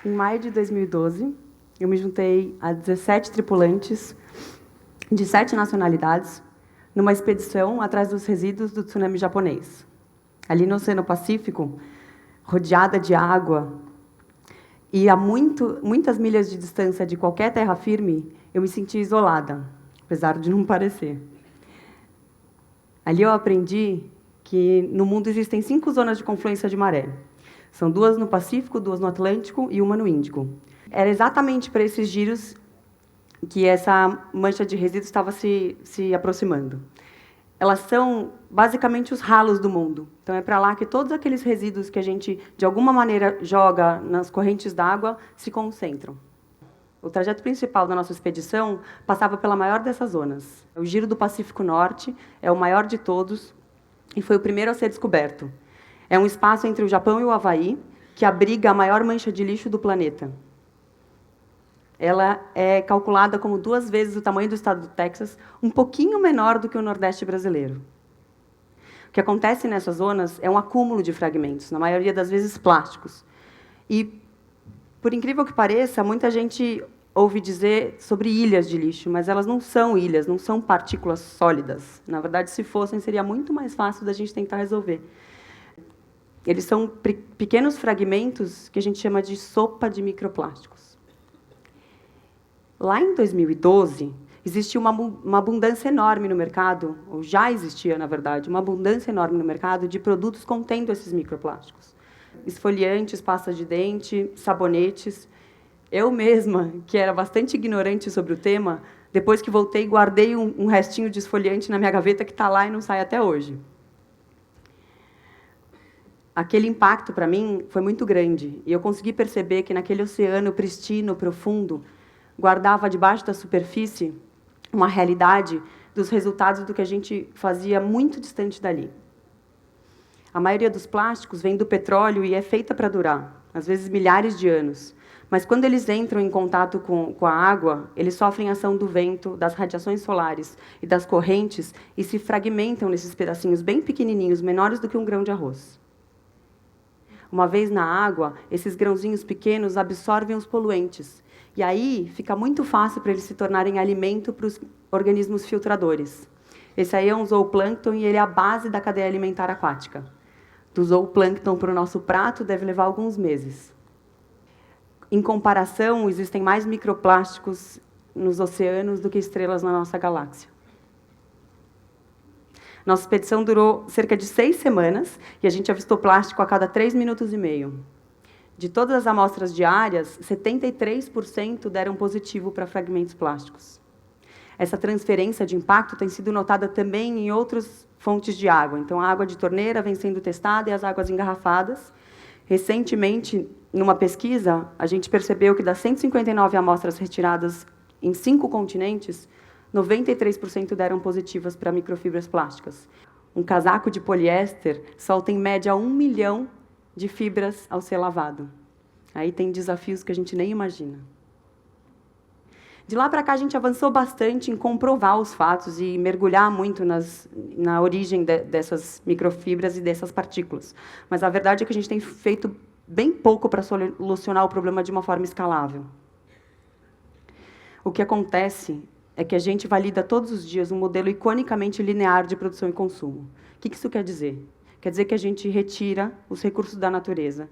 Em maio de 2012, eu me juntei a 17 tripulantes de 7 nacionalidades numa expedição atrás dos resíduos do tsunami japonês. Ali no Oceano Pacífico, rodeada de água e a muitas milhas de distância de qualquer terra firme, eu me senti isolada, apesar de não parecer. Ali eu aprendi que no mundo existem 5 zonas de confluência de maré. São 2 no Pacífico, 2 no Atlântico e 1 no Índico. Era exatamente para esses giros que essa mancha de resíduos estava se aproximando. Elas são basicamente os ralos do mundo. Então, é para lá que todos aqueles resíduos que a gente, de alguma maneira, joga nas correntes d'água se concentram. O trajeto principal da nossa expedição passava pela maior dessas zonas. O Giro do Pacífico Norte é o maior de todos e foi o primeiro a ser descoberto. É um espaço entre o Japão e o Havaí que abriga a maior mancha de lixo do planeta. Ela é calculada como 2 vezes o tamanho do estado do Texas, um pouquinho menor do que o Nordeste brasileiro. O que acontece nessas zonas é um acúmulo de fragmentos, na maioria das vezes plásticos. E, por incrível que pareça, muita gente ouve dizer sobre ilhas de lixo, mas elas não são ilhas, não são partículas sólidas. Na verdade, se fossem, seria muito mais fácil da gente tentar resolver. Eles são pequenos fragmentos que a gente chama de sopa de microplásticos. Lá em 2012, existia uma abundância enorme no mercado, ou já existia, na verdade, uma abundância enorme no mercado de produtos contendo esses microplásticos. Esfoliantes, pastas de dente, sabonetes. Eu mesma, que era bastante ignorante sobre o tema, depois que voltei, guardei um restinho de esfoliante na minha gaveta que está lá e não sai até hoje. Aquele impacto, para mim, foi muito grande. E eu consegui perceber que, naquele oceano pristino, profundo, guardava debaixo da superfície uma realidade dos resultados do que a gente fazia muito distante dali. A maioria dos plásticos vem do petróleo e é feita para durar, às vezes milhares de anos. Mas, quando eles entram em contato com a água, eles sofrem a ação do vento, das radiações solares e das correntes e se fragmentam nesses pedacinhos bem pequenininhos, menores do que um grão de arroz. Uma vez na água, esses grãozinhos pequenos absorvem os poluentes. E aí fica muito fácil para eles se tornarem alimento para os organismos filtradores. Esse aí é um zooplâncton e ele é a base da cadeia alimentar aquática. Do zooplâncton para o nosso prato deve levar alguns meses. Em comparação, existem mais microplásticos nos oceanos do que estrelas na nossa galáxia. Nossa expedição durou cerca de 6 semanas e a gente avistou plástico a cada 3 minutos e meio. De todas as amostras diárias, 73% deram positivo para fragmentos plásticos. Essa transferência de impacto tem sido notada também em outras fontes de água. Então, a água de torneira vem sendo testada e as águas engarrafadas. Recentemente, numa pesquisa, a gente percebeu que das 159 amostras retiradas em 5 continentes, 93% deram positivas para microfibras plásticas. Um casaco de poliéster solta, em média, 1 milhão de fibras ao ser lavado. Aí tem desafios que a gente nem imagina. De lá para cá, a gente avançou bastante em comprovar os fatos e mergulhar muito na origem dessas microfibras e dessas partículas. Mas a verdade é que a gente tem feito bem pouco para solucionar o problema de uma forma escalável. O que acontece é que a gente valida todos os dias um modelo iconicamente linear de produção e consumo. O que isso quer dizer? Quer dizer que a gente retira os recursos da natureza,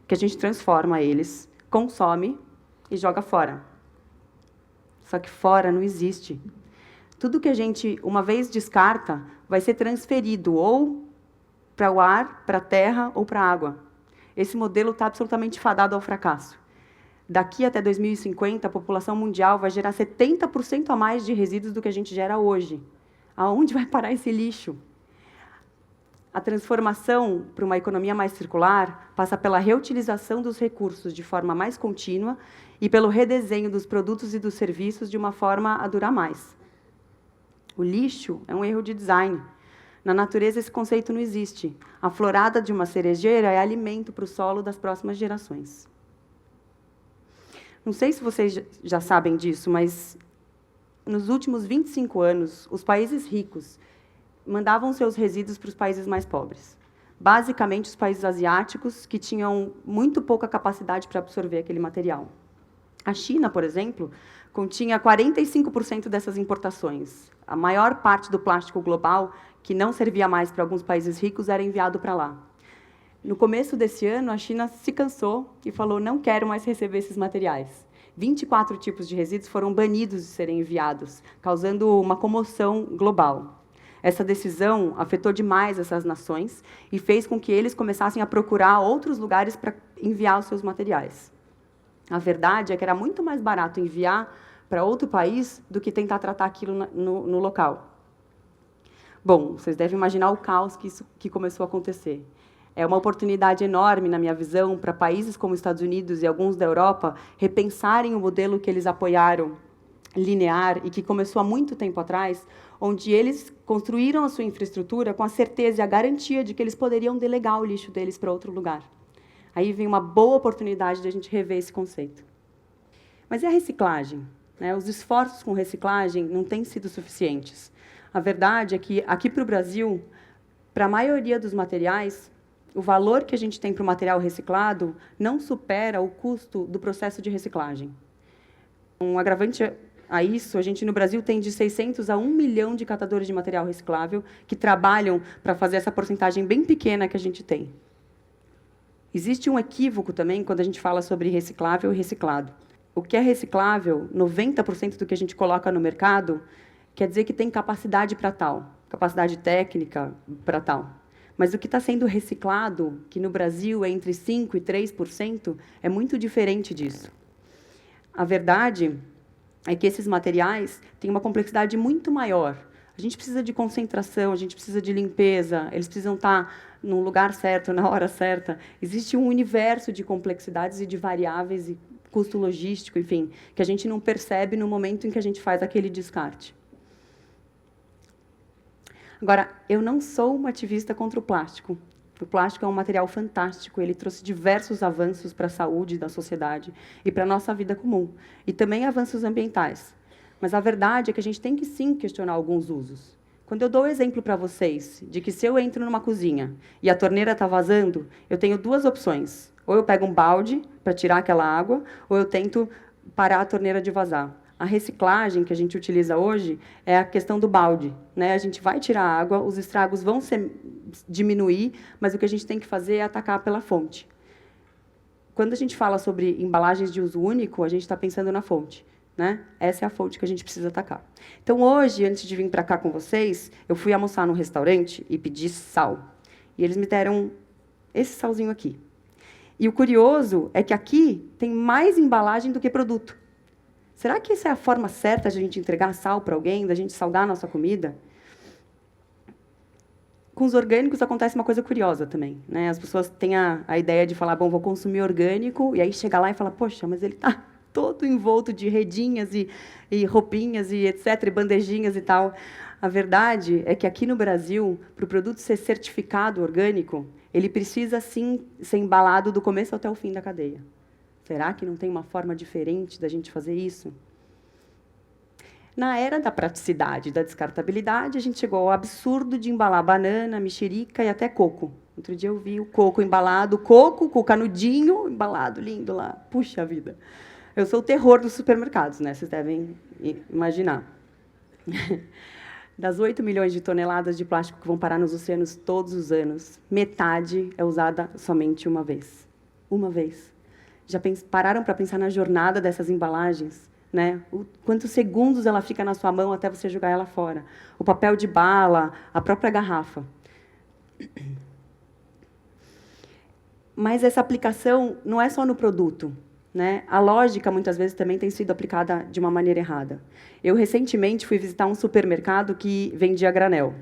que a gente transforma eles, consome e joga fora. Só que fora não existe. Tudo que a gente, uma vez descarta, vai ser transferido ou para o ar, para a terra ou para a água. Esse modelo está absolutamente fadado ao fracasso. Daqui até 2050, a população mundial vai gerar 70% a mais de resíduos do que a gente gera hoje. Aonde vai parar esse lixo? A transformação para uma economia mais circular passa pela reutilização dos recursos de forma mais contínua e pelo redesenho dos produtos e dos serviços de uma forma a durar mais. O lixo é um erro de design. Na natureza, esse conceito não existe. A florada de uma cerejeira é alimento para o solo das próximas gerações. Não sei se vocês já sabem disso, mas nos últimos 25 anos, os países ricos mandavam seus resíduos para os países mais pobres. basicamente os países asiáticos, que tinham muito pouca capacidade para absorver aquele material. A China, por exemplo, continha 45% dessas importações. A maior parte do plástico global, que não servia mais para alguns países ricos, era enviado para lá. No começo desse ano, a China se cansou e falou: não quero mais receber esses materiais. 24 tipos de resíduos foram banidos de serem enviados, causando uma comoção global. Essa decisão afetou demais essas nações e fez com que eles começassem a procurar outros lugares para enviar os seus materiais. A verdade é que era muito mais barato enviar para outro país do que tentar tratar aquilo no local. Bom, vocês devem imaginar o caos que começou a acontecer. É uma oportunidade enorme, na minha visão, para países como os Estados Unidos e alguns da Europa repensarem o modelo que eles apoiaram, linear, e que começou há muito tempo atrás, onde eles construíram a sua infraestrutura com a certeza e a garantia de que eles poderiam delegar o lixo deles para outro lugar. Aí vem uma boa oportunidade de a gente rever esse conceito. Mas e a reciclagem? Os esforços com reciclagem não têm sido suficientes. A verdade é que, aqui para o Brasil, para a maioria dos materiais, o valor que a gente tem para o material reciclado não supera o custo do processo de reciclagem. Um agravante a isso, a gente no Brasil tem de 600 a 1 milhão de catadores de material reciclável que trabalham para fazer essa porcentagem bem pequena que a gente tem. Existe um equívoco também quando a gente fala sobre reciclável e reciclado. O que é reciclável, 90% do que a gente coloca no mercado, quer dizer que tem capacidade para tal, capacidade técnica para tal. Mas o que está sendo reciclado, que no Brasil é entre 5% e 3%, é muito diferente disso. A verdade é que esses materiais têm uma complexidade muito maior. A gente precisa de concentração, a gente precisa de limpeza, eles precisam estar no lugar certo, na hora certa. Existe um universo de complexidades e de variáveis e custo logístico, enfim, que a gente não percebe no momento em que a gente faz aquele descarte. Agora, eu não sou uma ativista contra o plástico. O plástico é um material fantástico, ele trouxe diversos avanços para a saúde da sociedade e para a nossa vida comum, e também avanços ambientais. Mas a verdade é que a gente tem que, sim, questionar alguns usos. Quando eu dou o exemplo para vocês de que, se eu entro numa cozinha e a torneira está vazando, eu tenho duas opções. Ou eu pego um balde para tirar aquela água, ou eu tento parar a torneira de vazar. A reciclagem que a gente utiliza hoje é a questão do balde. A gente vai tirar a água, os estragos vão diminuir, mas o que a gente tem que fazer é atacar pela fonte. Quando a gente fala sobre embalagens de uso único, a gente está pensando na fonte. Essa é a fonte que a gente precisa atacar. Então, hoje, antes de vir para cá com vocês, eu fui almoçar num restaurante e pedi sal. E eles me deram esse salzinho aqui. E o curioso é que aqui tem mais embalagem do que produto. Será que essa é a forma certa de a gente entregar sal para alguém, da gente salgar a nossa comida? Com os orgânicos acontece uma coisa curiosa também. As pessoas têm a ideia de falar: bom, vou consumir orgânico, e aí chega lá e fala: poxa, mas ele está todo envolto de redinhas e roupinhas e etc., e bandejinhas e tal. A verdade é que, aqui no Brasil, para o produto ser certificado orgânico, ele precisa, sim, ser embalado do começo até o fim da cadeia. Será que não tem uma forma diferente da gente fazer isso? Na era da praticidade e da descartabilidade, a gente chegou ao absurdo de embalar banana, mexerica e até coco. Outro dia eu vi o coco embalado, coco com o canudinho embalado, lindo lá. Puxa vida! Eu sou o terror dos supermercados, Vocês devem imaginar. Das 8 milhões de toneladas de plástico que vão parar nos oceanos todos os anos, metade é usada somente uma vez. Uma vez. Já pararam para pensar na jornada dessas embalagens? Quantos segundos ela fica na sua mão até você jogar ela fora? O papel de bala, a própria garrafa. Mas essa aplicação não é só no produto. A lógica, muitas vezes, também tem sido aplicada de uma maneira errada. Eu, recentemente, fui visitar um supermercado que vendia granel.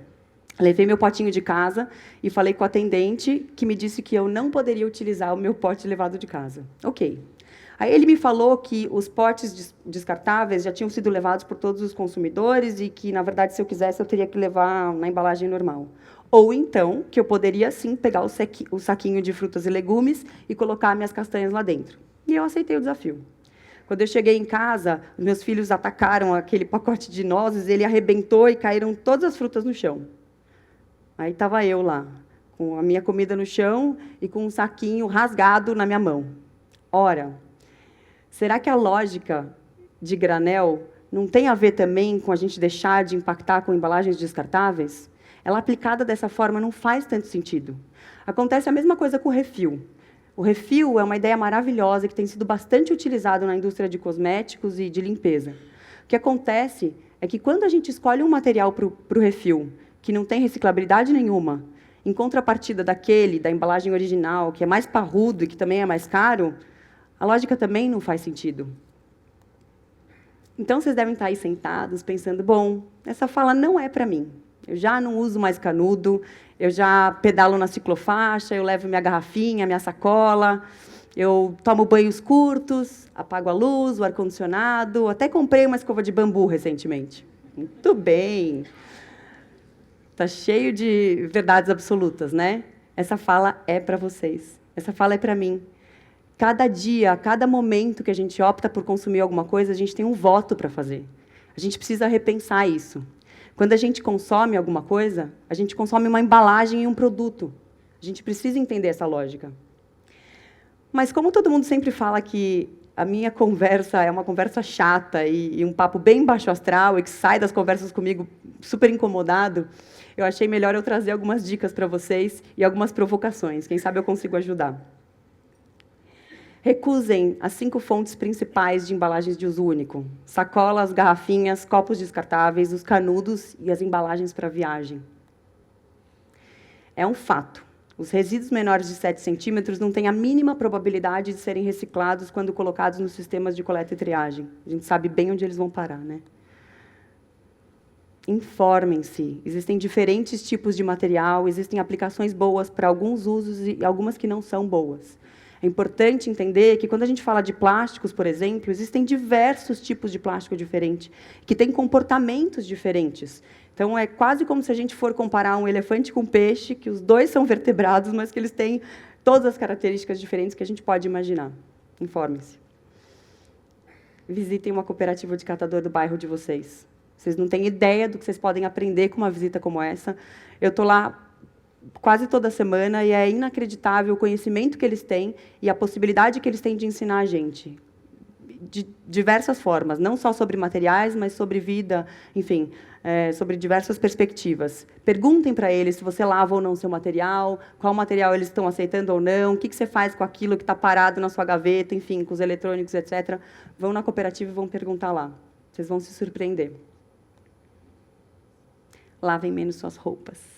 Levei meu potinho de casa e falei com o atendente, que me disse que eu não poderia utilizar o meu pote levado de casa. Ok. Aí ele me falou que os potes descartáveis já tinham sido levados por todos os consumidores e que, na verdade, se eu quisesse, eu teria que levar na embalagem normal. Ou, então, que eu poderia, sim, pegar o saquinho de frutas e legumes e colocar minhas castanhas lá dentro. E eu aceitei o desafio. Quando eu cheguei em casa, meus filhos atacaram aquele pacote de nozes, ele arrebentou e caíram todas as frutas no chão. Aí estava eu lá, com a minha comida no chão e com um saquinho rasgado na minha mão. Ora, será que a lógica de granel não tem a ver também com a gente deixar de impactar com embalagens descartáveis? Ela aplicada dessa forma não faz tanto sentido. Acontece a mesma coisa com o refil. O refil é uma ideia maravilhosa que tem sido bastante utilizado na indústria de cosméticos e de limpeza. O que acontece é que, quando a gente escolhe um material para o refil que não tem reciclabilidade nenhuma, em contrapartida daquele, da embalagem original, que é mais parrudo e que também é mais caro, a lógica também não faz sentido. Então, vocês devem estar aí sentados, pensando, bom, essa fala não é para mim. Eu já não uso mais canudo, eu já pedalo na ciclofaixa, eu levo minha garrafinha, minha sacola, eu tomo banhos curtos, apago a luz, o ar-condicionado, até comprei uma escova de bambu recentemente. Muito bem. Está cheio de verdades absolutas, né? Essa fala é para vocês. Essa fala é para mim. Cada dia, cada momento que a gente opta por consumir alguma coisa, a gente tem um voto para fazer. A gente precisa repensar isso. Quando a gente consome alguma coisa, a gente consome uma embalagem e um produto. A gente precisa entender essa lógica. Mas, como todo mundo sempre fala que a minha conversa é uma conversa chata e um papo bem baixo astral e que sai das conversas comigo super incomodado, eu achei melhor eu trazer algumas dicas para vocês e algumas provocações. Quem sabe eu consigo ajudar. Recusem as 5 fontes principais de embalagens de uso único: sacolas, garrafinhas, copos descartáveis, os canudos e as embalagens para viagem. É um fato. Os resíduos menores de 7 centímetros não têm a mínima probabilidade de serem reciclados quando colocados nos sistemas de coleta e triagem. A gente sabe bem onde eles vão parar, né? Informem-se. Existem diferentes tipos de material, existem aplicações boas para alguns usos e algumas que não são boas. É importante entender que, quando a gente fala de plásticos, por exemplo, existem diversos tipos de plástico diferente, que têm comportamentos diferentes. Então, é quase como se a gente for comparar um elefante com um peixe, que os dois são vertebrados, mas que eles têm todas as características diferentes que a gente pode imaginar. Informem-se. Visitem uma cooperativa de catador do bairro de vocês. Vocês não têm ideia do que vocês podem aprender com uma visita como essa. Eu estou lá quase toda semana, e é inacreditável o conhecimento que eles têm e a possibilidade que eles têm de ensinar a gente, de diversas formas, não só sobre materiais, mas sobre vida, enfim, sobre diversas perspectivas. Perguntem para eles se você lava ou não o seu material, qual material eles estão aceitando ou não, o que você faz com aquilo que está parado na sua gaveta, enfim, com os eletrônicos, etc. Vão na cooperativa e vão perguntar lá. Vocês vão se surpreender. Lavem menos suas roupas.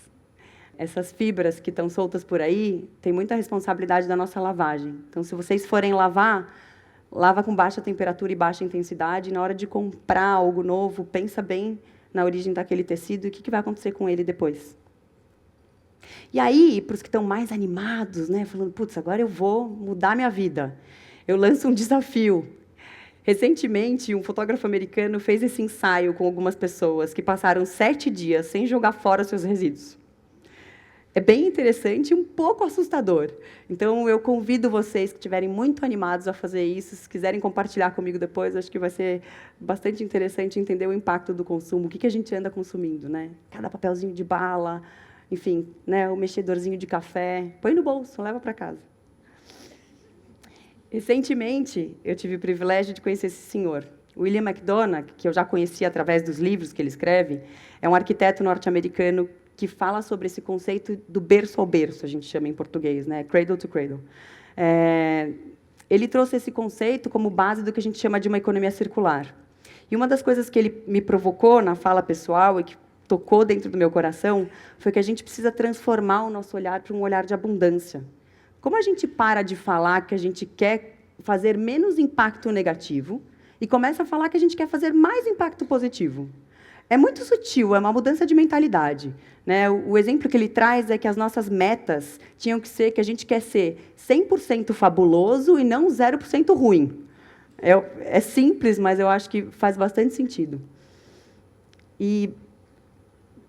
Essas fibras que estão soltas por aí têm muita responsabilidade da nossa lavagem. Então, se vocês forem lavar, lava com baixa temperatura e baixa intensidade. E, na hora de comprar algo novo, pensa bem na origem daquele tecido e o que vai acontecer com ele depois. E aí, para os que estão mais animados, né, falando, putz, agora eu vou mudar minha vida, eu lanço um desafio. Recentemente, um fotógrafo americano fez esse ensaio com algumas pessoas que passaram 7 dias sem jogar fora seus resíduos. É bem interessante e um pouco assustador. Então, eu convido vocês que estiverem muito animados a fazer isso. Se quiserem compartilhar comigo depois, acho que vai ser bastante interessante entender o impacto do consumo, o que a gente anda consumindo, né? Cada papelzinho de bala, enfim, né? O mexedorzinho de café. Põe no bolso, leva para casa. Recentemente, eu tive o privilégio de conhecer esse senhor. William McDonough, que eu já conhecia através dos livros que ele escreve, é um arquiteto norte-americano que fala sobre esse conceito do berço ao berço, a gente chama em português, né? Cradle to cradle. Ele trouxe esse conceito como base do que a gente chama de uma economia circular. E uma das coisas que ele me provocou na fala pessoal e que tocou dentro do meu coração foi que a gente precisa transformar o nosso olhar para um olhar de abundância. Como a gente para de falar que a gente quer fazer menos impacto negativo e começa a falar que a gente quer fazer mais impacto positivo? É muito sutil, é uma mudança de mentalidade, né? O exemplo que ele traz é que as nossas metas tinham que ser que a gente quer ser 100% fabuloso e não 0% ruim. É simples, mas eu acho que faz bastante sentido. E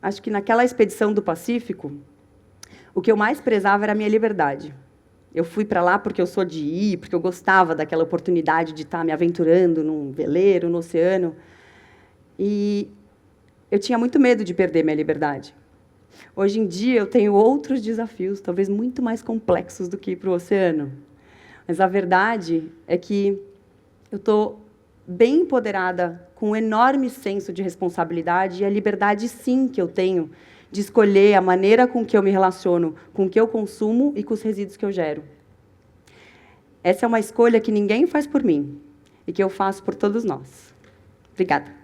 acho que, naquela expedição do Pacífico, o que eu mais prezava era a minha liberdade. Eu fui para lá porque eu sou de ir, porque eu gostava daquela oportunidade de estar me aventurando num veleiro, no oceano. E eu tinha muito medo de perder minha liberdade. Hoje em dia, eu tenho outros desafios, talvez muito mais complexos do que ir para o oceano. Mas a verdade é que eu estou bem empoderada, com um enorme senso de responsabilidade e a liberdade, sim, que eu tenho de escolher a maneira com que eu me relaciono, com o que eu consumo e com os resíduos que eu gero. Essa é uma escolha que ninguém faz por mim e que eu faço por todos nós. Obrigada.